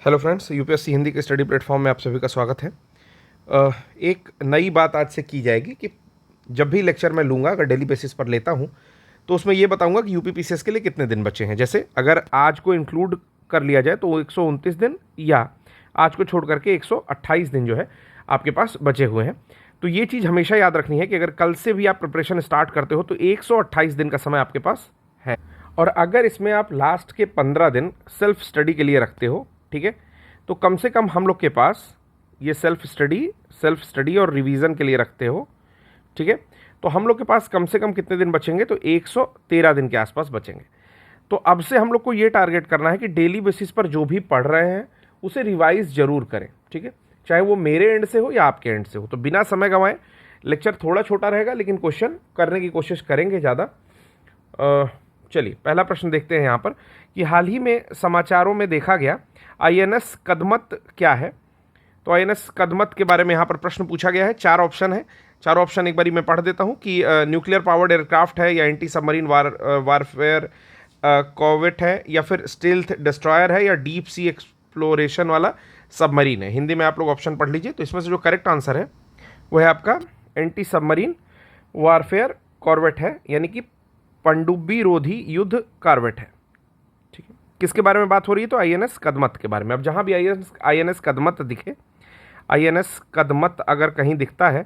Hello friends, UPSC Hindi के study platform में आप सभी का स्वागत है। एक नई बात आज से की जाएगी कि जब भी लेक्चर मैं लूँगा, अगर डेली बेसिस पर लेता हूँ, तो उसमें ये बताऊँगा कि यूपीपीसीएस के लिए कितने दिन बचे हैं। जैसे अगर आज को इंक्लूड कर लिया जाए तो 129 दिन, या आज को छोड़ करके 128 दिन जो है आपके पास बचे हुए हैं। तो ये चीज़ हमेशा याद रखनी है कि अगर कल से भी आप प्रिपरेशन स्टार्ट करते हो तो 128 दिन का समय आपके पास है। और अगर इसमें आप लास्ट के 15 दिन सेल्फ स्टडी के लिए रखते हो, ठीक है, तो कम से कम हम लोग के पास ये सेल्फ स्टडी और रिवीजन के लिए रखते हो, ठीक है, तो हम लोग के पास कम से कम कितने दिन बचेंगे? तो 113 दिन के आसपास बचेंगे। तो अब से हम लोग को ये टारगेट करना है कि डेली बेसिस पर जो भी पढ़ रहे हैं उसे रिवाइज जरूर करें, ठीक है, चाहे वो मेरे एंड से हो या आपके एंड से हो। तो बिना समय गंवाए, लेक्चर थोड़ा छोटा रहेगा लेकिन क्वेश्चन करने की कोशिश करेंगे ज़्यादा। चलिए पहला प्रश्न देखते हैं यहाँ पर कि हाल ही में समाचारों में देखा गया आईएनएस कदमत क्या है। तो आईएनएस कदमत के बारे में यहाँ पर प्रश्न पूछा गया है। 4 ऑप्शन है, चारों ऑप्शन एक बारी मैं पढ़ देता हूँ कि न्यूक्लियर पावर्ड एयरक्राफ्ट है, या एंटी सबमरीन वारफेयर कॉर्वेट है, या फिर स्टील्थ डिस्ट्रॉयर है, या डीप सी एक्सप्लोरेशन वाला सबमरीन है। हिंदी में आप लोग ऑप्शन पढ़ लीजिए। तो इसमें से जो करेक्ट आंसर है वो है आपका एंटी सबमरीन वारफेयर कॉर्वेट है, यानी कि पनडुब्बी रोधी युद्ध कॉर्वेट है, ठीक है। किसके बारे में बात हो रही है? तो आईएनएस कदमत के बारे में। अब जहां भी आईएनएस कदमत दिखे, आईएनएस कदमत अगर कहीं दिखता है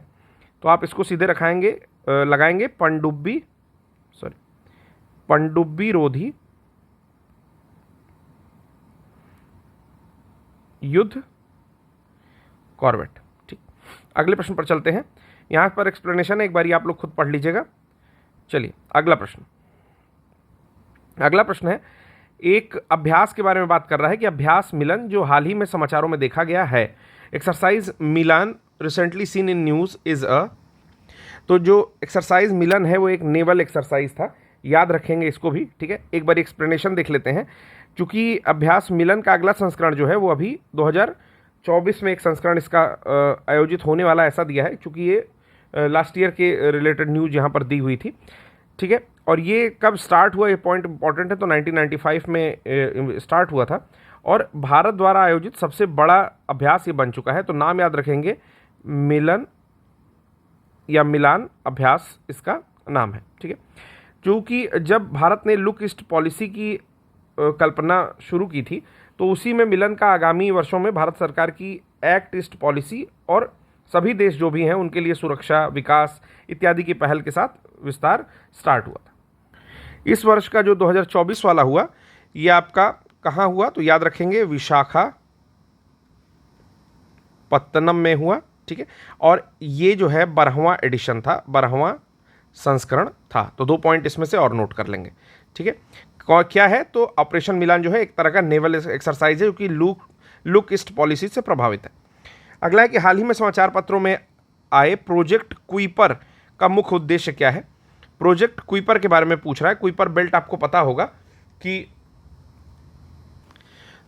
तो आप इसको सीधे लगाएंगे पनडुब्बी रोधी युद्ध कॉर्वेट, ठीक। अगले प्रश्न पर चलते हैं। यहां पर एक्सप्लेनेशन है, एक बारी आप लोग खुद पढ़ लीजिएगा। चलिए अगला प्रश्न है, एक अभ्यास के बारे में बात कर रहा है कि अभ्यास मिलन जो हाल ही में समाचारों में देखा गया है, exercise Milan recently seen in news is तो जो एक्सरसाइज मिलन है वो एक नेवल एक्सरसाइज था, याद रखेंगे इसको भी, ठीक है। एक बार एक्सप्लेनेशन देख लेते हैं। चूंकि अभ्यास मिलन का अगला संस्करण जो है वो अभी 2024 में एक संस्करण इसका आयोजित होने वाला, ऐसा दिया है, चूंकि ये लास्ट ईयर के रिलेटेड न्यूज यहाँ पर दी हुई थी, ठीक है। और ये कब स्टार्ट हुआ, ये पॉइंट इंपॉर्टेंट है। तो 1995 में स्टार्ट हुआ था और भारत द्वारा आयोजित सबसे बड़ा अभ्यास ये बन चुका है। तो नाम याद रखेंगे, मिलन या मिलान अभ्यास इसका नाम है, ठीक है। क्योंकि जब भारत ने लुक ईस्ट पॉलिसी की कल्पना शुरू की थी तो उसी में मिलन का आगामी वर्षों में भारत सरकार की एक्ट ईस्ट पॉलिसी और सभी देश जो भी हैं उनके लिए सुरक्षा, विकास इत्यादि की पहल के साथ विस्तार स्टार्ट हुआ था। इस वर्ष का जो 2024 वाला हुआ, ये आपका कहाँ हुआ? तो याद रखेंगे विशाखापत्तनम में हुआ, ठीक है। और ये जो है 12वां एडिशन था, 12वां संस्करण था। तो 2 पॉइंट इसमें से और नोट कर लेंगे, ठीक है। क्या है? तो ऑपरेशन मिलान जो है एक तरह का नेवल एक्सरसाइज है, जो कि लुक ईस्ट पॉलिसी से प्रभावित है। अगला है कि हाल ही में समाचार पत्रों में आए प्रोजेक्ट कुइपर का मुख्य उद्देश्य क्या है। प्रोजेक्ट कुइपर के बारे में पूछ रहा है। कुइपर बेल्ट आपको पता होगा कि,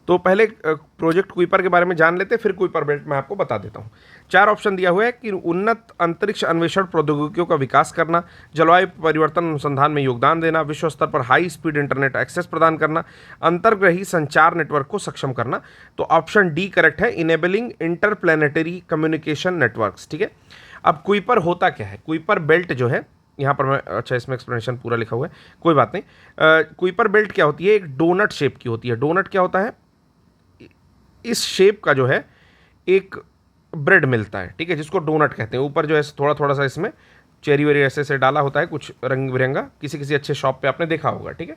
तो पहले प्रोजेक्ट कुइपर के बारे में जान लेते, फिर कुइपर बेल्ट मैं आपको बता देता हूँ। 4 ऑप्शन दिया हुआ है कि उन्नत अंतरिक्ष अन्वेषण प्रौद्योगिकियों का विकास करना, जलवायु परिवर्तन अनुसंधान में योगदान देना, विश्व स्तर पर हाई स्पीड इंटरनेट एक्सेस प्रदान करना, अंतर्ग्रही संचार नेटवर्क को सक्षम करना। तो ऑप्शन डी करेक्ट है, इनेबलिंग इंटरप्लैनेटरी कम्युनिकेशन नेटवर्क्स, ठीक है। अब कुइपर होता क्या है? कुइपर बेल्ट जो है, यहाँ पर मैं, अच्छा इसमें एक्सप्लेनेशन पूरा लिखा हुआ है, कोई बात नहीं। कुइपर बेल्ट क्या होती है? एक डोनट शेप की होती है। डोनट क्या होता है? इस शेप का जो है एक ब्रेड मिलता है, ठीक है, जिसको डोनट कहते हैं। ऊपर जो है थोड़ा थोड़ा सा इसमें चेरी वेरी ऐसे से डाला होता है, कुछ रंग बिरंगा, किसी अच्छे शॉप पे आपने देखा होगा, ठीक है।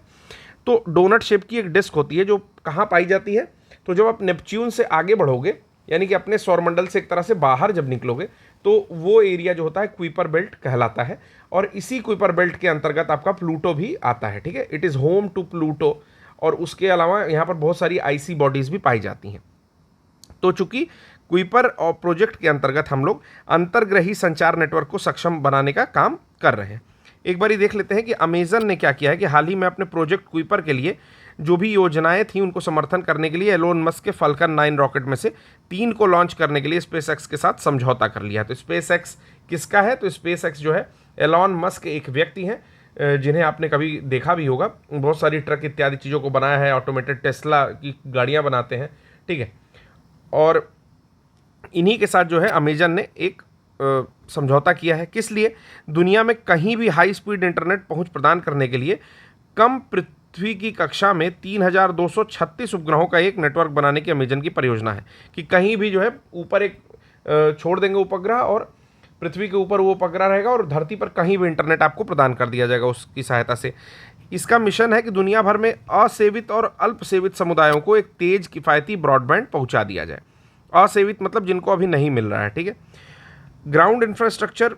तो डोनट शेप की एक डिस्क होती है जो कहाँ पाई जाती है? तो जब आप नेपच्यून से आगे बढ़ोगे, यानी कि अपने सौरमंडल से एक तरह से बाहर जब निकलोगे, तो वो एरिया जो होता है कुइपर बेल्ट कहलाता है। और इसी कुइपर बेल्ट के अंतर्गत आपका प्लूटो भी आता है, ठीक है। It is home to Pluto. और उसके अलावा यहाँ पर बहुत सारी आईसी बॉडीज़ भी पाई जाती हैं। तो चूंकि कुइपर और प्रोजेक्ट के अंतर्गत हम लोग अंतर्ग्रही संचार नेटवर्क को सक्षम बनाने का काम कर रहे हैं। एक बार देख लेते हैं कि अमेजन ने क्या किया है कि हाल ही में अपने प्रोजेक्ट कुइपर के लिए जो भी योजनाएं थी उनको समर्थन करने के लिए एलोन मस्क के फाल्कन 9 रॉकेट में से 3 को लॉन्च करने के लिए स्पेसएक्स के साथ समझौता कर लिया। तो स्पेसएक्स किसका है? तो स्पेसएक्स जो है एलोन मस्क एक व्यक्ति हैं जिन्हें आपने कभी देखा भी होगा, बहुत सारी ट्रक इत्यादि चीज़ों को बनाया है, ऑटोमेटेड टेस्ला की गाड़ियाँ बनाते हैं, ठीक है। और इन्हीं के साथ जो है अमेजन ने एक समझौता किया है। किस लिए? दुनिया में कहीं भी हाई स्पीड इंटरनेट पहुंच प्रदान करने के लिए कम पृथ्वी की कक्षा में 3236 उपग्रहों का एक नेटवर्क बनाने की अमेजन की परियोजना है कि कहीं भी जो है ऊपर एक छोड़ देंगे उपग्रह और पृथ्वी के ऊपर वो उपग्रह रहेगा और धरती पर कहीं भी इंटरनेट आपको प्रदान कर दिया जाएगा उसकी सहायता से। इसका मिशन है कि दुनिया भर में असेवित और अल्प सेवित समुदायों को एक तेज किफ़ायती ब्रॉडबैंड पहुंचा दिया जाए। असेवित मतलब जिनको अभी नहीं मिल रहा है, ठीक है। ग्राउंड इंफ्रास्ट्रक्चर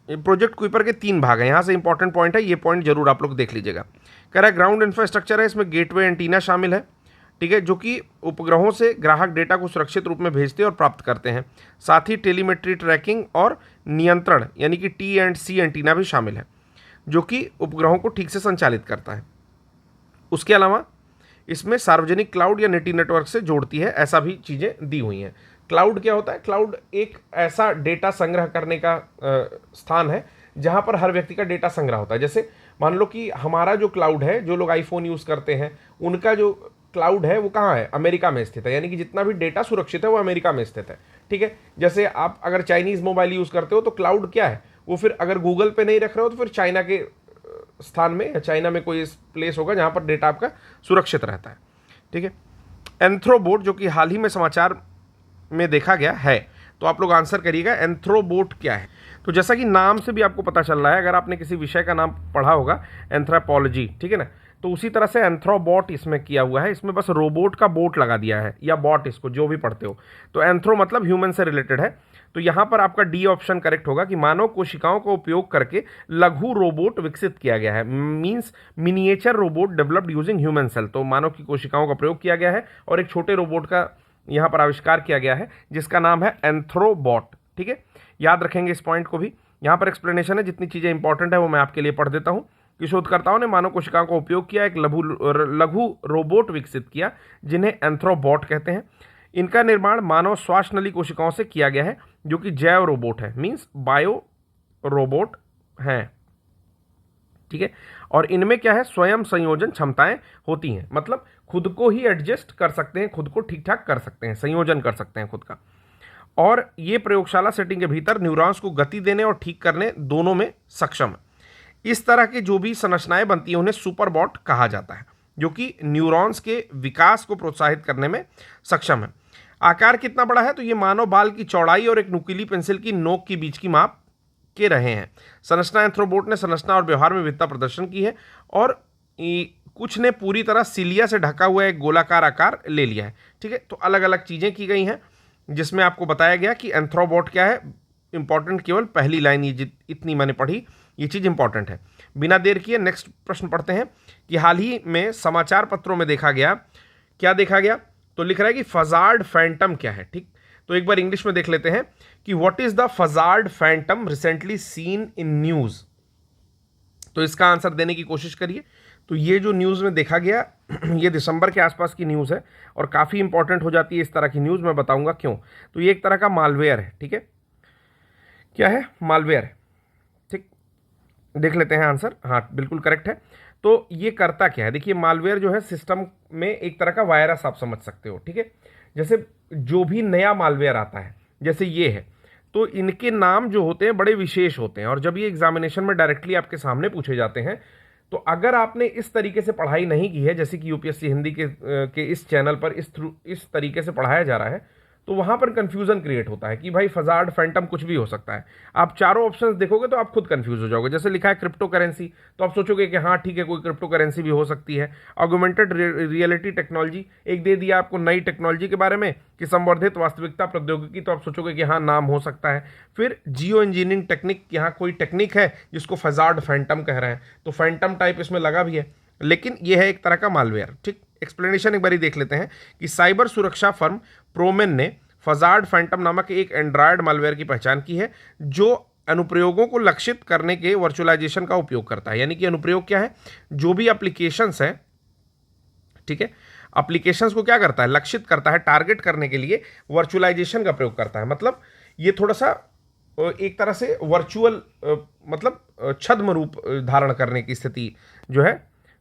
प्रोजेक्ट कुइपर के 3 भाग हैं। यहाँ से इंपॉर्टेंट पॉइंट है, ये पॉइंट जरूर आप लोग देख लीजिएगा। कह रहा है ग्राउंड इंफ्रास्ट्रक्चर है, इसमें गेटवे एंटीना शामिल है, ठीक है, जो कि उपग्रहों से ग्राहक डेटा को सुरक्षित रूप में भेजते और प्राप्त करते हैं। साथ ही टेलीमेट्री ट्रैकिंग और नियंत्रण यानी कि T&C एंटीना भी शामिल है, जो कि उपग्रहों को ठीक से संचालित करता है। उसके अलावा इसमें सार्वजनिक क्लाउड या निटी नेटवर्क से जोड़ती है, ऐसा भी चीज़ें दी हुई हैं। क्लाउड क्या होता है? क्लाउड एक ऐसा डेटा संग्रह करने का स्थान है जहां पर हर व्यक्ति का डेटा संग्रह होता है। जैसे मान लो कि हमारा जो क्लाउड है, जो लोग आईफोन यूज़ करते हैं, उनका जो क्लाउड है वो कहाँ है? अमेरिका में स्थित है, यानी कि जितना भी डेटा सुरक्षित है वो अमेरिका में स्थित है, ठीक है। जैसे आप अगर चाइनीज़ मोबाइल यूज़ करते हो तो क्लाउड क्या है? वो फिर अगर गूगल पे नहीं रख रहे हो तो फिर चाइना के स्थान में या चाइना में कोई प्लेस होगा जहाँ पर डेटा आपका सुरक्षित रहता है, ठीक है। एंथ्रोबोट, जो कि हाल ही में समाचार में देखा गया है, तो आप लोग आंसर करिएगा एंथ्रोबोट क्या है। तो जैसा कि नाम से भी आपको पता चल रहा है, अगर आपने किसी विषय का नाम पढ़ा होगा एंथ्रोपोलॉजी, ठीक है ना, तो उसी तरह से एंथ्रोबॉट इसमें किया हुआ है। इसमें बस रोबोट का बोट लगा दिया है या बॉट, इसको जो भी पढ़ते हो। तो एंथ्रो मतलब ह्यूमन से रिलेटेड है, तो यहाँ पर आपका डी ऑप्शन करेक्ट होगा कि मानव कोशिकाओं का उपयोग करके लघु रोबोट विकसित किया गया है। Means miniature robot developed using human cell. तो मानव की कोशिकाओं का प्रयोग किया गया है और एक छोटे रोबोट का यहाँ पर आविष्कार किया गया है जिसका नाम है एंथ्रोबॉट, ठीक है। याद रखेंगे इस पॉइंट को भी। यहाँ पर एक्सप्लेनेशन है, जितनी चीज़ें इंपॉर्टेंट है वो मैं आपके लिए पढ़ देता हूँ कि शोधकर्ताओं ने मानव कोशिकाओं का उपयोग किया, एक लघु रोबोट विकसित किया जिन्हें एंथ्रोबॉट कहते हैं। इनका निर्माण मानव श्वास नली कोशिकाओं से किया गया है, जो कि जैव रोबोट है, मीन्स बायो रोबोट हैं, ठीक है। और इनमें क्या है? स्वयं संयोजन क्षमताएं होती हैं, मतलब खुद को ही एडजस्ट कर सकते हैं, खुद को ठीक ठाक कर सकते हैं, संयोजन कर सकते हैं खुद का। और ये प्रयोगशाला सेटिंग के भीतर न्यूरॉन्स को गति देने और ठीक करने दोनों में सक्षम है। इस तरह की जो भी संरचनाएं बनती हैं उन्हें सुपरबॉट कहा जाता है, जो कि न्यूरॉन्स के विकास को प्रोत्साहित करने में सक्षम है। आकार कितना बड़ा है? तो ये मानव बाल की चौड़ाई और एक नुकीली पेंसिल की नोक के बीच की माप के रहे हैं। संरचना एंथ्रोबोट ने संरचना और व्यवहार में विविधता प्रदर्शन की है और कुछ ने पूरी तरह सिलिया से ढका हुआ एक गोलाकार आकार ले लिया है, ठीक है। तो अलग अलग चीज़ें की गई हैं जिसमें आपको बताया गया कि एंथ्रोबॉट क्या है। इंपॉर्टेंट केवल पहली लाइन, ये इतनी मैंने पढ़ी, ये चीज़ इंपॉर्टेंट है। बिना देर किए नेक्स्ट प्रश्न पढ़ते हैं कि हाल ही में समाचार पत्रों में देखा गया, क्या देखा गया? तो लिख रहा है कि फजार्ड फैंटम क्या है, ठीक। तो एक बार इंग्लिश में देख लेते हैं कि what is the fjord phantom recently seen in news. तो इसका आंसर देने की कोशिश करिए। तो ये जो न्यूज़ में देखा गया ये दिसंबर के आसपास की न्यूज़ है और काफ़ी इंपॉर्टेंट हो जाती है इस तरह की न्यूज़, मैं बताऊंगा क्यों। तो ये एक तरह का मालवेयर है, ठीक है। क्या है? मालवेयर है, ठीक। देख लेते हैं आंसर। हाँ, बिल्कुल करेक्ट है। तो ये करता क्या है? देखिए, मालवेयर जो है सिस्टम में एक तरह का वायरस आप समझ सकते हो, ठीक है। जैसे जो भी नया मालवेयर आता है, जैसे ये है, तो इनके नाम जो होते हैं बड़े विशेष होते हैं और जब ये एग्जामिनेशन में डायरेक्टली आपके सामने पूछे जाते हैं, तो अगर आपने इस तरीके से पढ़ाई नहीं की है, जैसे कि यूपीएससी हिंदी के इस चैनल पर इस तरीके से पढ़ाया जा रहा है, तो वहाँ पर कन्फ्यूज़न क्रिएट होता है कि भाई फजार्ड फैंटम कुछ भी हो सकता है। आप चारों ऑप्शंस देखोगे तो आप खुद कंफ्यूज हो जाओगे। जैसे लिखा है क्रिप्टो करेंसी, तो आप सोचोगे कि हाँ ठीक है, कोई क्रिप्टो करेंसी भी हो सकती है। ऑगमेंटेड रियलिटी टेक्नोलॉजी एक दे दिया आपको नई टेक्नोलॉजी के बारे में कि संवर्धित वास्तविकता प्रौद्योगिकी, तो आप सोचोगे कि हाँ नाम हो सकता है। फिर जियो इंजीनियरिंग टेक्निक, यहाँ कोई टेक्निक है जिसको फजार्ड फैंटम कह रहे हैं, तो फैंटम टाइप इसमें लगा भी है, लेकिन यह है एक तरह का मालवेयर, ठीक। एक्सप्लेनेशन एक बार देख लेते हैं कि साइबर सुरक्षा फर्म प्रोमेन ने फजार्ड फैंटम नामक एक एंड्रॉयड मालवेयर की पहचान की है जो अनुप्रयोगों को लक्षित करने के वर्चुअलाइजेशन का उपयोग करता है। यानी कि अनुप्रयोग क्या है? जो भी एप्लीकेशंस हैं, ठीक है, एप्लीकेशंस को क्या करता है? लक्षित करता है, टारगेट करने के लिए वर्चुअलाइजेशन का प्रयोग करता है। मतलब ये थोड़ा सा एक तरह से वर्चुअल मतलब छद्म रूप धारण करने की स्थिति जो है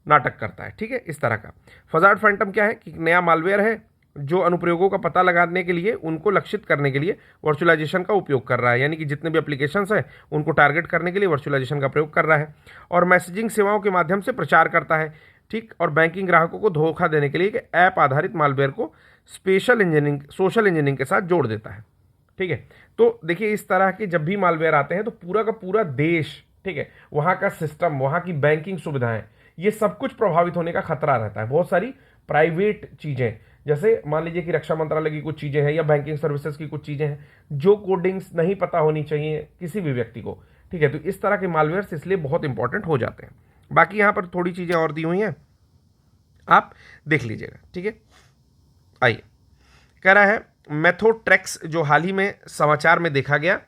नाटक करता है, ठीक है, इस तरह का। फजार्ड फैंटम क्या है कि नया मालवेयर है जो अनुप्रयोगों का पता लगाने के लिए उनको लक्षित करने के लिए वर्चुअलाइजेशन का उपयोग कर रहा है, यानी कि जितने भी एप्लीकेशंस हैं उनको टारगेट करने के लिए वर्चुअलाइजेशन का प्रयोग कर रहा है। और मैसेजिंग सेवाओं के माध्यम से प्रचार करता है, ठीक। और बैंकिंग ग्राहकों को धोखा देने के लिए कि ऐप आधारित मालवेयर को सोशल इंजीनियरिंग के साथ जोड़ देता है, ठीक है। तो देखिए, इस तरह के जब भी मालवेयर आते हैं तो पूरा का पूरा देश, ठीक है, वहाँ का सिस्टम, वहाँ की बैंकिंग सुविधाएं, ये सब कुछ प्रभावित होने का खतरा रहता है। बहुत सारी प्राइवेट चीज़ें, जैसे मान लीजिए कि रक्षा मंत्रालय की कुछ चीज़ें हैं या बैंकिंग सर्विसेज की कुछ चीज़ें हैं जो कोडिंग्स नहीं पता होनी चाहिए किसी भी व्यक्ति को, ठीक है। तो इस तरह के मालवेयर्स इसलिए बहुत इंपॉर्टेंट हो जाते हैं। बाकी यहाँ पर थोड़ी चीज़ें और दी हुई हैं, आप देख लीजिएगा, ठीक है। आइए, कह रहा है मेथोट्रेक्स जो हाल ही में समाचार में देखा गया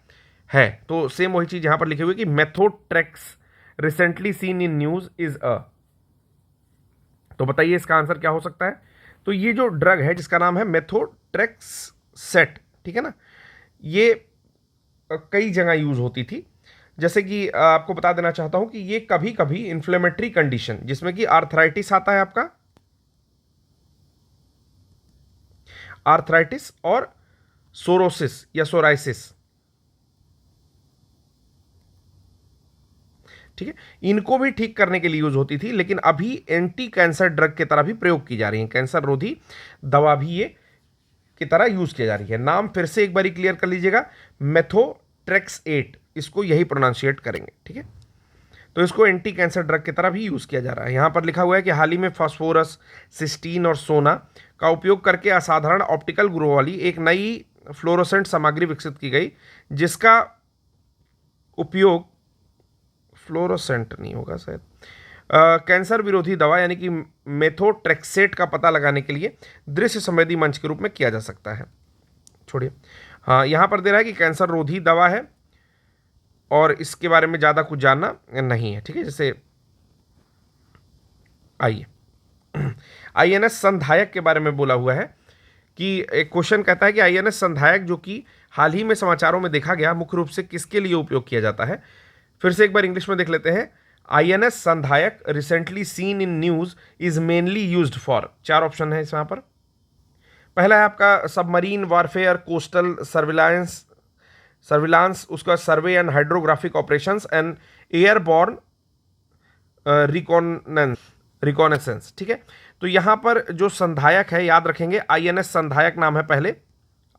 है, तो सेम वही चीज यहां पर लिखी हुई कि methotrex recently seen in news is a, तो बताइए इसका आंसर क्या हो सकता है। तो ये जो ड्रग है जिसका नाम है मेथोट्रेक्स सेट, ठीक है ना, ये कई जगह यूज होती थी। जैसे कि आपको बता देना चाहता हूं कि ये कभी कभी इन्फ्लेमेटरी कंडीशन जिसमें कि आर्थराइटिस आता है, आपका आर्थराइटिस और सोरोसिस या सोराइसिस, ठीक है, इनको भी ठीक करने के लिए यूज होती थी, लेकिन अभी एंटी कैंसर ड्रग की तरह भी प्रयोग की जा रही है। कैंसर रोधी दवा भी ये की तरह यूज की जा रही है। नाम फिर से एक बारी क्लियर कर लीजिएगा, मेथोट्रेक्सेट, इसको यही प्रोनाउंशिएट करेंगे, ठीक है। तो इसको एंटी कैंसर ड्रग की तरह भी यूज किया जा रहा है। यहां पर लिखा हुआ है कि हाल ही में फास्फोरस, सिस्टीन और सोना का उपयोग करके असाधारण ऑप्टिकल गुणों वाली एक नई फ्लोरोसेंट सामग्री विकसित की गई, जिसका उपयोग, फ्लोरोसेंट नहीं होगा शायद, कैंसर विरोधी दवा यानी कि मेथोट्रेक्सेट का पता लगाने के लिए दृश्य संवेदी मंच के रूप में किया जा सकता है। छोड़िए, हाँ, यहां पर दे रहा है कि कैंसर रोधी दवा है और इसके बारे में ज़्यादा कुछ जानना नहीं है, ठीक है। जैसे आइए, आईएनएस संधायक के बारे में बोला हुआ है कि एक क्वेश्चन कहता है कि आईएनएस संधायक जो कि हाल ही में समाचारों में देखा गया, मुख्य रूप से किसके लिए उपयोग किया जाता है। फिर से एक बार इंग्लिश में देख लेते हैं। INS Sandhayak recently seen in news is mainly used for, चार ऑप्शन है यहाँ पर। पहला है आपका सबमरीन वारफेयर, कोस्टल सर्विलांस, उसका survey and hydrographic operations and airborne reconnaissance, ठीक है। तो यहां पर जो संधायक है, याद रखेंगे आईएनएस संधायक नाम है पहले,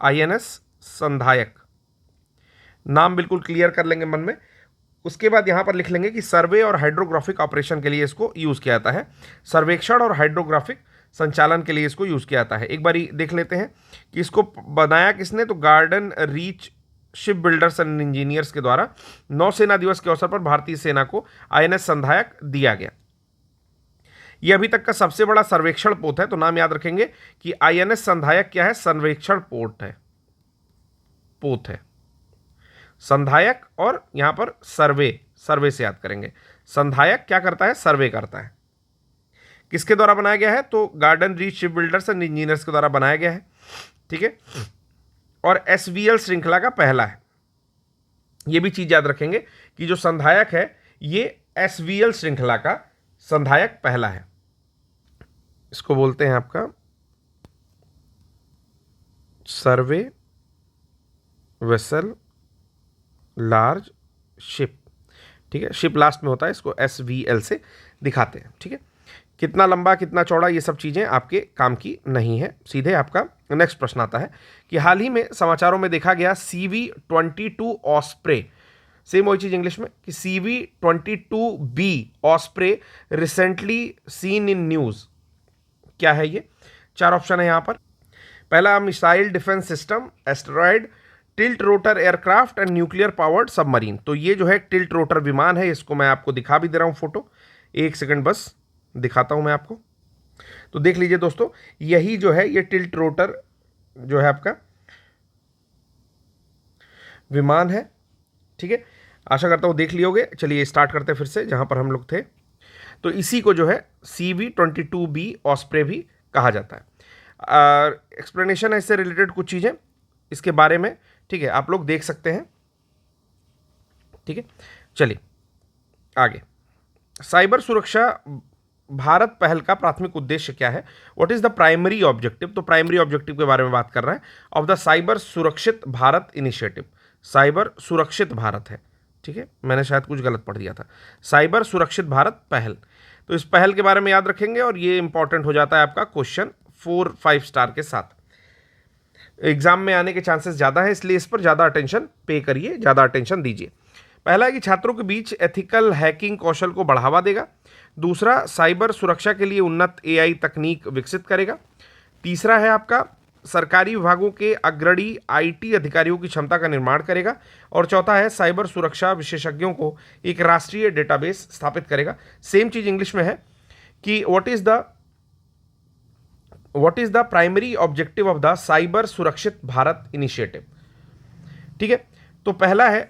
आईएनएस संधायक नाम बिल्कुल क्लियर कर लेंगे मन में। उसके बाद यहां पर लिख लेंगे कि सर्वे और हाइड्रोग्राफिक ऑपरेशन के लिए इसको यूज किया जाता है, सर्वेक्षण और हाइड्रोग्राफिक संचालन के लिए इसको यूज किया जाता है। एक बार देख लेते हैं कि इसको बनाया किसने, तो garden reach ship builders and engineers के द्वारा नौसेना दिवस के अवसर पर भारतीय सेना को आईएनएस संधायक दिया गया। यह अभी तक का सबसे बड़ा सर्वेक्षण पोत है, तो नाम याद रखेंगे कि आईएनएस संधायक क्या है, सर्वेक्षण पोत है संधायक, और यहां पर सर्वे से याद करेंगे। संधायक क्या करता है, सर्वे करता है। किसके द्वारा बनाया गया है, तो garden reach ship builders and engineers के द्वारा बनाया गया है, ठीक है। और एसवीएल श्रृंखला का पहला है। यह भी चीज याद रखेंगे कि जो संधायक है ये एसवीएल श्रृंखला का संधायक पहला है। इसको बोलते हैं आपका सर्वे वेसल लार्ज शिप, ठीक है। शिप लास्ट में होता है, इसको एसवीएल से दिखाते हैं, ठीक है। कितना लंबा कितना चौड़ा ये सब चीज़ें आपके काम की नहीं है। सीधे आपका नेक्स्ट प्रश्न आता है कि हाल ही में समाचारों में देखा गया CV-22 ऑस्प्रे, सेम वही चीज़ इंग्लिश में कि CV-22B osprey recently seen in news, क्या है ये, चार ऑप्शन है यहाँ पर। पहला missile defence system, asteroid, tilt rotor aircraft and nuclear powered submarine. तो ये जो है टिल्ट रोटर विमान है, इसको मैं आपको दिखा भी दे रहा हूँ फोटो, एक सेकंड बस दिखाता हूं मैं आपको। तो देख लीजिए दोस्तों, यही जो है ये टिल्ट रोटर जो है आपका विमान है, ठीक है। आशा करता हूं देख लियोगे। चलिए स्टार्ट करते हैं फिर से जहां पर हम लोग थे। तो इसी को जो है CV-22B ऑस्प्रे भी कहा जाता है। एक्सप्लेनेशन है इससे रिलेटेड कुछ चीज़ें इसके बारे में, ठीक है, आप लोग देख सकते हैं, ठीक है। चलिए आगे, साइबर सुरक्षा भारत पहल का प्राथमिक उद्देश्य क्या है? What is the primary objective? तो प्राइमरी ऑब्जेक्टिव के बारे में बात कर रहा है ऑफ द साइबर सुरक्षित भारत इनिशिएटिव। साइबर सुरक्षित भारत है, ठीक है, मैंने शायद कुछ गलत पढ़ दिया था। साइबर सुरक्षित भारत पहल, तो इस पहल के बारे में याद रखेंगे और ये इंपॉर्टेंट हो जाता है आपका क्वेश्चन 4-5 स्टार के साथ। एग्जाम में आने के चांसेस ज़्यादा है, इसलिए इस पर ज़्यादा अटेंशन पे करिए, ज़्यादा अटेंशन दीजिए। पहला है कि छात्रों के बीच एथिकल हैकिंग कौशल को बढ़ावा देगा। दूसरा, साइबर सुरक्षा के लिए उन्नत एआई तकनीक विकसित करेगा। तीसरा है आपका सरकारी विभागों के अग्रणी आईटी अधिकारियों की क्षमता का निर्माण करेगा। और चौथा है साइबर सुरक्षा विशेषज्ञों को एक राष्ट्रीय डेटाबेस स्थापित करेगा। सेम चीज इंग्लिश में है कि what is the primary objective of the cyber सुरक्षित भारत इनिशिएटिव। ठीक है, तो पहला है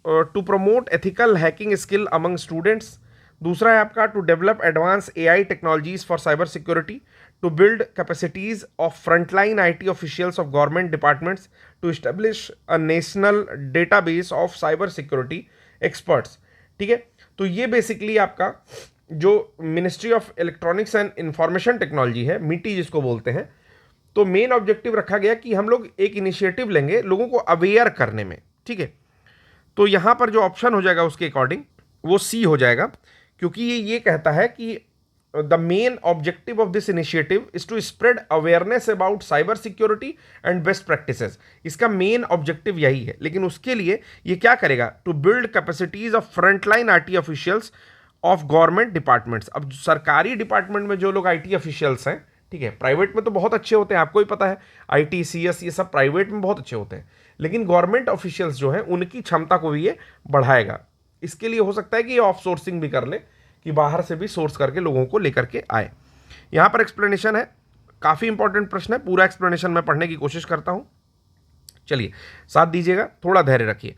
to promote ethical hacking skill among students. दूसरा है आपका to develop advance AI technologies for cyber security, to build capacities of frontline IT officials of government departments, to establish a national database of cyber security experts. ठीक है, तो ये basically आपका जो ministry of electronics and information technology है, मीटी जिसको बोलते हैं, तो मेन ऑब्जेक्टिव रखा गया कि हम लोग एक इनिशिएटिव लेंगे लोगों को अवेयर करने में। ठीक है, तो यहाँ पर जो ऑप्शन हो जाएगा उसके अकॉर्डिंग वो सी हो जाएगा, क्योंकि ये कहता है कि the main objective of this initiative is to spread awareness about cyber security and best practices. इसका मेन ऑब्जेक्टिव यही है, लेकिन उसके लिए ये क्या करेगा? To build capacities of frontline IT officials of government departments. अब सरकारी डिपार्टमेंट में जो लोग आईटी ऑफिशियल्स हैं, ठीक है, प्राइवेट में तो बहुत अच्छे होते हैं, आपको ही पता है, आईटी सीएस ये सब प्राइवेट में बहुत अच्छे होते हैं, लेकिन गवर्नमेंट ऑफिशियल्स जो हैं उनकी क्षमता को भी ये बढ़ाएगा। इसके लिए हो सकता है कि ये ऑफ सोर्सिंग भी कर ले, कि बाहर से भी सोर्स करके लोगों को लेकर के आए। यहाँ पर एक्सप्लेनेशन है, काफ़ी इंपॉर्टेंट प्रश्न है, पूरा एक्सप्लेनेशन मैं पढ़ने की कोशिश करता हूँ, चलिए साथ दीजिएगा, थोड़ा धैर्य रखिए।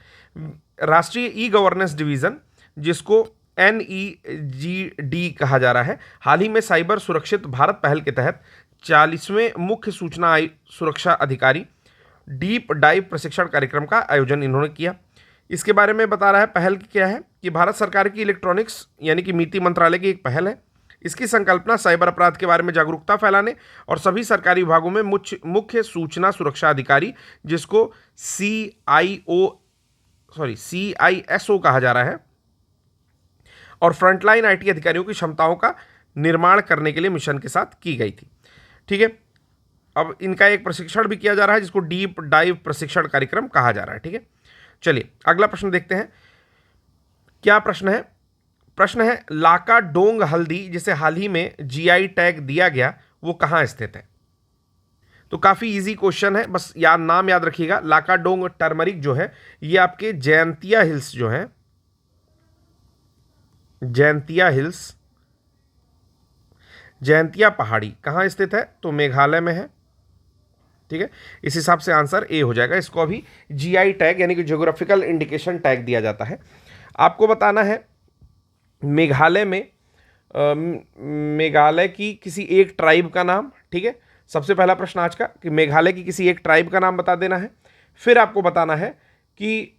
राष्ट्रीय ई गवर्नेंस डिवीज़न, जिसको NEGD कहा जा रहा है, हाल ही में साइबर सुरक्षित भारत पहल के तहत 40वें मुख्य सूचना सुरक्षा अधिकारी डीप डाइव प्रशिक्षण कार्यक्रम का आयोजन इन्होंने किया। इसके बारे में बता रहा है पहल क्या है कि भारत सरकार की इलेक्ट्रॉनिक्स यानी कि मीति मंत्रालय की एक पहल है। इसकी संकल्पना साइबर अपराध के बारे में जागरूकता फैलाने और सभी सरकारी विभागों में मुख्य सूचना सुरक्षा अधिकारी, जिसको CISO कहा जा रहा है, और फ्रंटलाइन आईटी अधिकारियों की क्षमताओं का निर्माण करने के लिए मिशन के साथ की गई थी। ठीक है, अब इनका एक प्रशिक्षण भी किया जा रहा है, जिसको डीप डाइव प्रशिक्षण कार्यक्रम कहा जा रहा है। ठीक है, चलिए अगला प्रश्न देखते हैं। क्या प्रश्न है? प्रश्न है लाका डोंग हल्दी, जिसे हाल ही में जीआई टैग दिया गया, वो कहाँ स्थित है? तो काफ़ी इजी क्वेश्चन है, बस नाम याद रखिएगा। लाका डोंग टर्मरिक जो है ये आपके जयंतिया हिल्स जो है, जयंतिया पहाड़ी कहाँ स्थित है? तो मेघालय में है। ठीक है, इस हिसाब से आंसर ए हो जाएगा। इसको अभी जीआई टैग यानी कि ज्योग्राफिकल इंडिकेशन टैग दिया जाता है। आपको बताना है मेघालय में मेघालय की किसी एक ट्राइब का नाम। ठीक है, सबसे पहला प्रश्न आज का कि मेघालय की किसी एक ट्राइब का नाम बता देना है। फिर आपको बताना है कि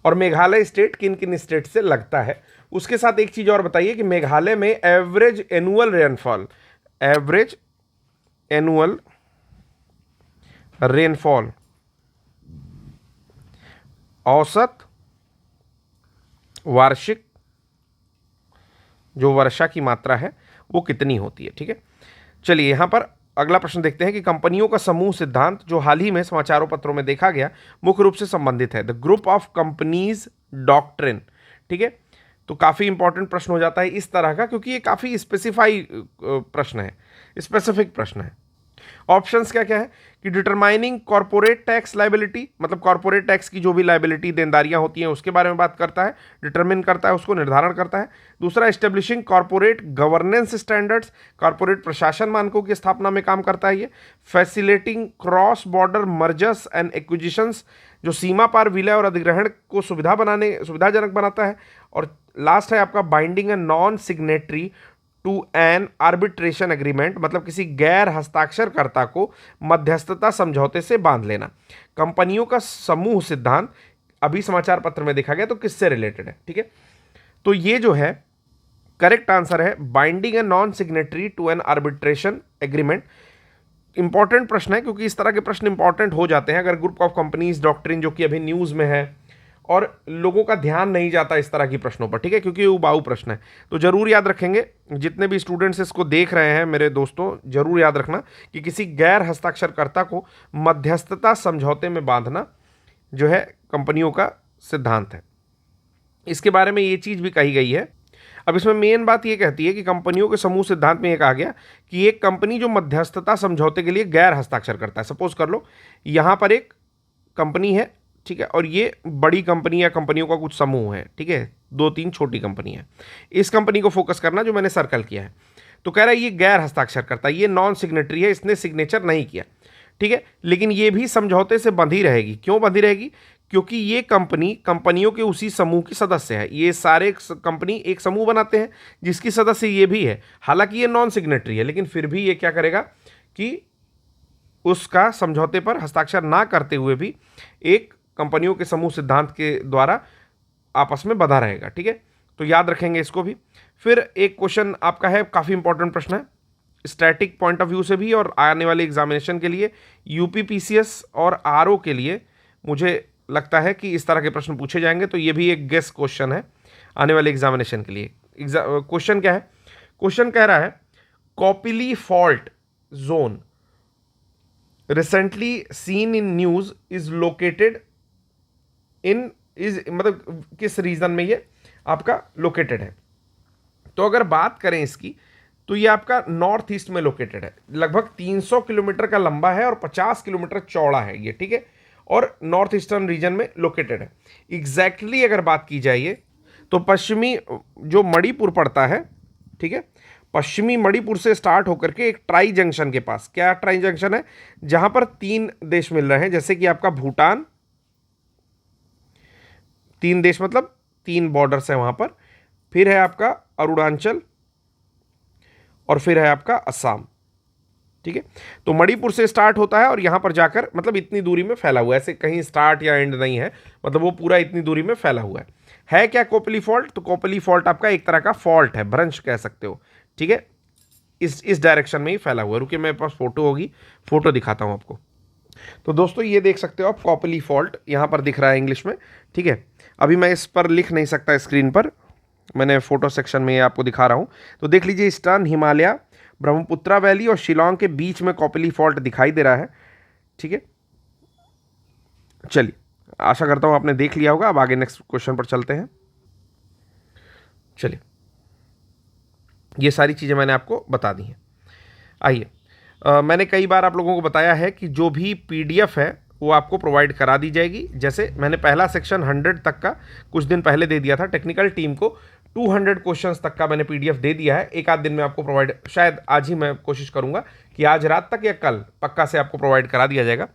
और मेघालय स्टेट किन किन स्टेट से लगता है। उसके साथ एक चीज़ और बताइए कि मेघालय में एवरेज एनुअल रेनफॉल औसत वार्षिक जो वर्षा की मात्रा है वो कितनी होती है। ठीक है, चलिए यहाँ पर अगला प्रश्न देखते हैं कि कंपनियों का समूह सिद्धांत जो हाल ही में समाचारों पत्रों में देखा गया मुख्य रूप से संबंधित है। The group of companies doctrine. ठीक है, तो काफ़ी इंपॉर्टेंट प्रश्न हो जाता है इस तरह का, क्योंकि ये काफ़ी स्पेसिफिक प्रश्न है। ऑप्शंस क्या क्या है कि डिटरमाइनिंग कॉर्पोरेट टैक्स लाइबिलिटी, मतलब कॉर्पोरेट टैक्स की जो भी लाइबिलिटी देनदारियां होती हैं उसके बारे में बात करता है, डिटरमिन करता है, उसको निर्धारण करता है। दूसरा, establishing corporate governance standards, corporate प्रशासन मानकों की स्थापना में काम करता है ये। Facilitating cross border mergers and acquisitions, जो सीमा पार विलय और अधिग्रहण को सुविधाजनक बनाता है। और लास्ट है आपका binding and non signatory to an arbitration agreement, मतलब किसी गैर हस्ताक्षरकर्ता को मध्यस्थता समझौते से बांध लेना। कंपनियों का समूह सिद्धांत अभी समाचार पत्र में देखा गया, तो किससे रिलेटेड है? ठीक है, तो ये जो है करेक्ट आंसर है binding a non signatory to an arbitration agreement. Important प्रश्न है क्योंकि इस तरह के प्रश्न इंपॉर्टेंट हो जाते हैं अगर ग्रुप ऑफ कंपनीज डॉक्ट्रिन जो कि अभी न्यूज़ में है और लोगों का ध्यान नहीं जाता इस तरह की प्रश्नों पर, ठीक है, क्योंकि ये उबाऊ प्रश्न है। तो जरूर याद रखेंगे, जितने भी स्टूडेंट्स इसको देख रहे हैं मेरे दोस्तों, जरूर याद रखना कि किसी गैर हस्ताक्षरकर्ता को मध्यस्थता समझौते में बांधना जो है कंपनियों का सिद्धांत है। इसके बारे में ये चीज़ भी कही गई है। अब इसमें मेन बात ये कहती है कि कंपनियों के समूह सिद्धांत में ये कहा गया कि एक कंपनी जो मध्यस्थता समझौते के लिए गैर हस्ताक्षर करता है, सपोज कर लो यहाँ पर एक कंपनी है, ठीक है, और ये बड़ी कंपनी या कंपनियों का कुछ समूह है, ठीक है, 2-3 छोटी कंपनी है। इस कंपनी को फोकस करना जो मैंने सर्कल किया है। तो कह रहा है ये गैर हस्ताक्षर करता है, ये नॉन सिग्नेटरी है, इसने सिग्नेचर नहीं किया, ठीक है, लेकिन ये भी समझौते से बंधी रहेगी। क्यों बंधी रहेगी? क्योंकि ये कंपनी कंपनियों के उसी समूह की सदस्य है। ये सारे कंपनी एक समूह बनाते हैं जिसकी सदस्य ये भी है। हालांकि ये नॉन सिग्नेटरी है, लेकिन फिर भी ये क्या करेगा कि उसका समझौते पर हस्ताक्षर ना करते हुए भी एक कंपनियों के समूह सिद्धांत के द्वारा आपस में बंधा रहेगा, ठीक है। तो याद रखेंगे इसको भी। फिर एक क्वेश्चन आपका है, काफ़ी इंपॉर्टेंट प्रश्न है स्टैटिक पॉइंट ऑफ व्यू से भी और आने वाले एग्जामिनेशन के लिए, यूपीपीसीएस और आरओ के लिए मुझे लगता है कि इस तरह के प्रश्न पूछे जाएंगे। तो ये भी एक गेस क्वेश्चन है आने वाले एग्जामिनेशन के लिए। क्वेश्चन क्या है? क्वेश्चन कह रहा है Kopili fault zone recently seen in news is located in is, मतलब किस रीजन में ये आपका लोकेटेड है। तो अगर बात करें इसकी तो ये आपका नॉर्थ ईस्ट में लोकेटेड है। लगभग 300 किलोमीटर का लंबा है और 50 किलोमीटर चौड़ा है ये, ठीक है, और नॉर्थ ईस्टर्न रीजन में लोकेटेड है। एग्जैक्टली अगर बात की जाए तो पश्चिमी जो मणिपुर पड़ता है, ठीक है, पश्चिमी मणिपुर से स्टार्ट होकर के एक ट्राई जंक्शन के पास, क्या ट्राई जंक्शन है, जहां पर 3 देश मिल रहे हैं, जैसे कि आपका भूटान, 3 देश मतलब 3 बॉर्डर्स है वहां पर, फिर है आपका अरुणाचल और फिर है आपका असम, ठीक है। तो मणिपुर से स्टार्ट होता है और यहां पर जाकर मतलब इतनी दूरी में फैला हुआ है, ऐसे कहीं स्टार्ट या एंड नहीं है, मतलब वो पूरा इतनी दूरी में फैला हुआ है क्या कोपली फॉल्ट? तो कोपली फॉल्ट आपका एक तरह का फॉल्ट है, भ्रंश कह सकते हो, ठीक है, इस डायरेक्शन में ही फैला हुआ है। रुकिए मेरे पास फोटो होगी, फोटो दिखाता हूं आपको। तो दोस्तों ये देख सकते हो आप, कॉपली फॉल्ट यहां पर दिख रहा है इंग्लिश में, ठीक है। अभी मैं इस पर लिख नहीं सकता स्क्रीन पर, मैंने फोटो सेक्शन में आपको दिखा रहा हूं। तो देख लीजिए, ईस्टर्न हिमालय, ब्रह्मपुत्रा वैली और शिलोंग के बीच में कॉपली फॉल्ट दिखाई दे रहा है, ठीक है। चलिए, आशा करता हूं आपने देख लिया होगा। अब आगे नेक्स्ट क्वेश्चन पर चलते हैं। चलिए, ये सारी चीज़ें मैंने आपको बता दी हैं। आइए, मैंने कई बार आप लोगों को बताया है कि जो भी पीडीएफ है वो आपको प्रोवाइड करा दी जाएगी। जैसे मैंने पहला सेक्शन 100 तक का कुछ दिन पहले दे दिया था टेक्निकल टीम को, 200 क्वेश्चंस तक का मैंने पीडीएफ दे दिया है। एक आध दिन में आपको प्रोवाइड, शायद आज ही मैं कोशिश करूंगा कि आज रात तक या कल पक्का से आपको प्रोवाइड करा दिया जाएगा।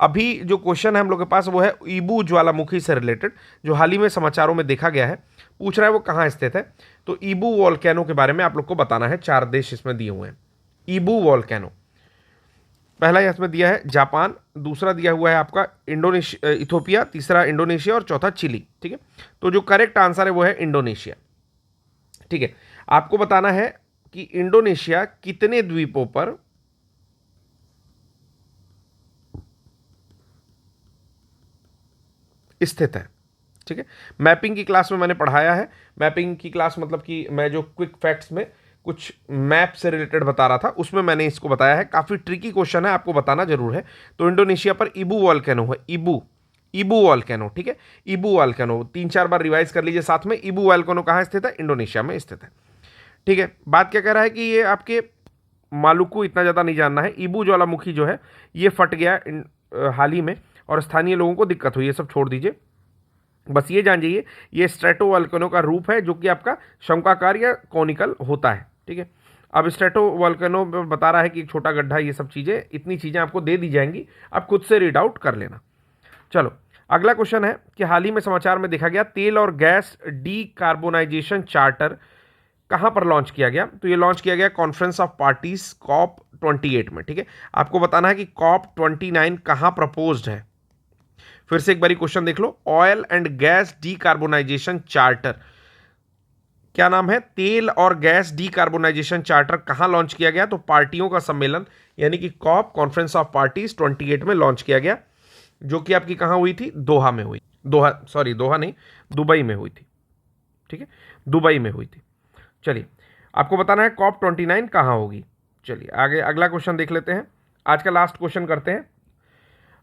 अभी जो क्वेश्चन है हम लोग के पास वो है ईबू ज्वालामुखी से रिलेटेड, जो हाल ही में समाचारों में देखा गया है। पूछ रहा है वो कहाँ स्थित है, तो ईबू वॉल्केनो के बारे में आप लोग को बताना है। 4 देश इसमें दिए हुए हैं। ईबू वॉल्केनो, पहला इसमें दिया है जापान, दूसरा दिया हुआ है आपका इंडोनेशिया, इथोपिया, तीसरा इंडोनेशिया और चौथा चिली, ठीक है। तो जो करेक्ट आंसर है वो है इंडोनेशिया, ठीक है। आपको बताना है कि इंडोनेशिया कितने द्वीपों पर स्थित है, ठीक है। मैपिंग की क्लास में मैंने पढ़ाया है। मैपिंग की क्लास मतलब कि मैं जो क्विक फैक्ट्स में कुछ मैप से रिलेटेड बता रहा था, उसमें मैंने इसको बताया है। काफ़ी ट्रिकी क्वेश्चन है, आपको बताना जरूर है। तो इंडोनेशिया पर ईबू वॉल्केनो है, ईबू वॉल्केनो, ठीक है। ईबू वॉल्केनो 3-4 बार रिवाइज कर लीजिए साथ में। ईबू वॉल्केनो कहाँ स्थित है? इंडोनेशिया में स्थित है, ठीक है। बात क्या कह रहा है कि ये आपके मालूकू इतना ज़्यादा नहीं जानना है। ईबू ज्वालामुखी जो है ये फट गया हाल ही में और स्थानीय लोगों को दिक्कत हुई, ये सब छोड़ दीजिए। बस ये जान जाइए ये स्ट्रेटो वॉल्केनो का रूप है जो कि आपका शंक्वाकार या कॉनिकल होता है, ठीक है। अब स्ट्रेटो वॉल्केनो बता रहा है कि एक छोटा गड्ढा, ये सब चीज़ें, इतनी चीज़ें आपको दे दी जाएंगी, आप खुद से रीड आउट कर लेना। चलो, अगला क्वेश्चन है कि हाल ही में समाचार में देखा गया तेल और गैस डीकार्बोनाइजेशन चार्टर कहाँ पर लॉन्च किया गया? तो ये लॉन्च किया गया कॉन्फ्रेंस ऑफ पार्टीज COP28 में, ठीक है। आपको बताना है कि COP29 कहाँ प्रपोज्ड है। फिर से एक बारी क्वेश्चन देख लो, oil and gas decarbonization charter क्या नाम है? तेल और गैस डीकार्बोनाइजेशन चार्टर कहाँ लॉन्च किया गया? तो पार्टियों का सम्मेलन यानी कि कॉप, कॉन्फ्रेंस ऑफ पार्टीज 28 में लॉन्च किया गया, जो कि आपकी कहाँ हुई थी? दोहा में हुई। दोहा नहीं, दुबई में हुई थी। ठीक है, दुबई में हुई थी। चलिए, आपको बताना है कॉप 29 कहाँ होगी। चलिए आगे अगला क्वेश्चन देख लेते हैं। आज का लास्ट क्वेश्चन करते हैं।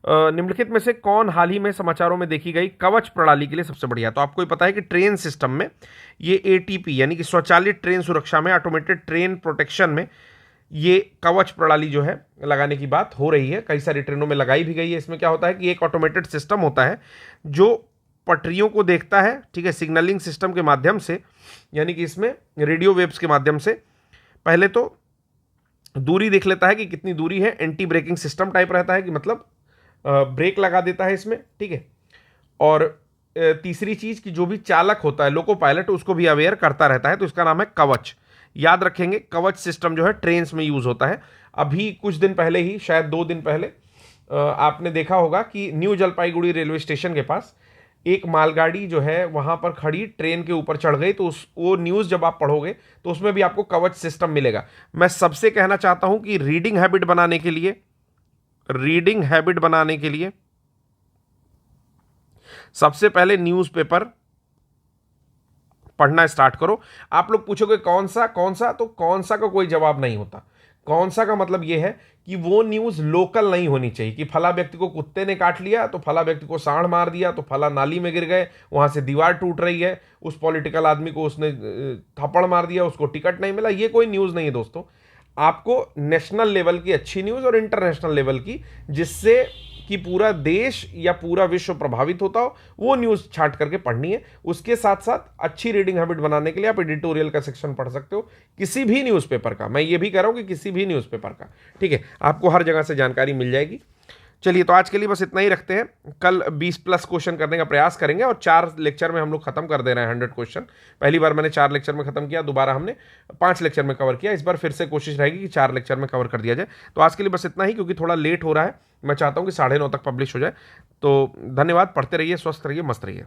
निम्नलिखित में से कौन हाल ही में समाचारों में देखी गई कवच प्रणाली के लिए सबसे बढ़िया? तो आपको ही पता है कि ट्रेन सिस्टम में ये एटीपी यानी कि स्वचालित ट्रेन सुरक्षा में, ऑटोमेटेड ट्रेन प्रोटेक्शन में ये कवच प्रणाली जो है लगाने की बात हो रही है। कई सारी ट्रेनों में लगाई भी गई है। इसमें क्या होता है कि एक ऑटोमेटेड सिस्टम होता है जो पटरियों को देखता है, ठीक है, सिग्नलिंग सिस्टम के माध्यम से, यानी कि इसमें रेडियो वेव्स के माध्यम से पहले तो दूरी देख लेता है कि कितनी दूरी है। एंटी ब्रेकिंग सिस्टम टाइप रहता है कि मतलब ब्रेक लगा देता है इसमें, ठीक है। और तीसरी चीज कि जो भी चालक होता है, लोको पायलट, उसको भी अवेयर करता रहता है, तो इसका नाम है कवच। याद रखेंगे, कवच सिस्टम जो है ट्रेन में यूज होता है। अभी कुछ दिन पहले ही, शायद 2 दिन पहले, आपने देखा होगा कि न्यू जलपाईगुड़ी रेलवे स्टेशन के पास एक मालगाड़ी जो है वहां पर खड़ी ट्रेन के ऊपर चढ़ गई। तो वो न्यूज़ जब आप पढ़ोगे तो उसमें भी आपको कवच सिस्टम मिलेगा। मैं सबसे कहना चाहता हूं कि रीडिंग हैबिट बनाने के लिए सबसे पहले न्यूज़पेपर पढ़ना स्टार्ट करो। आप लोग पूछोगे कौन सा, तो कौन सा का कोई जवाब नहीं होता। कौन सा का मतलब यह है कि वो न्यूज़ लोकल नहीं होनी चाहिए कि फला व्यक्ति को कुत्ते ने काट लिया तो फला व्यक्ति को सांड मार दिया तो फला नाली में गिर गए, वहां से दीवार टूट रही है, उस पॉलिटिकल आदमी को उसने थप्पड़ मार दिया, उसको टिकट नहीं मिला। ये कोई न्यूज़ नहीं है दोस्तों। आपको नेशनल लेवल की अच्छी न्यूज़ और इंटरनेशनल लेवल की, जिससे कि पूरा देश या पूरा विश्व प्रभावित होता हो, वो न्यूज़ छांट करके पढ़नी है। उसके साथ साथ अच्छी रीडिंग हैबिट बनाने के लिए आप एडिटोरियल का सेक्शन पढ़ सकते हो, किसी भी न्यूज़पेपर का। मैं ये भी कह रहा हूँ कि किसी भी न्यूज़पेपर का, ठीक है, आपको हर जगह से जानकारी मिल जाएगी। चलिए, तो आज के लिए बस इतना ही रखते हैं। कल 20+ क्वेश्चन करने का प्रयास करेंगे और 4 लेक्चर में हम लोग खत्म कर दे रहे हैं 100 क्वेश्चन। पहली बार मैंने 4 लेक्चर में खत्म किया, दोबारा हमने 5 लेक्चर में कवर किया। इस बार फिर से कोशिश रहेगी कि 4 लेक्चर में कवर कर दिया जाए। तो आज के लिए बस इतना ही, क्योंकि थोड़ा लेट हो रहा है। मैं चाहता हूँ कि 9:30 तक पब्लिश हो जाए। तो धन्यवाद, पढ़ते रहिए, स्वस्थ रहिए, मस्त रहिए।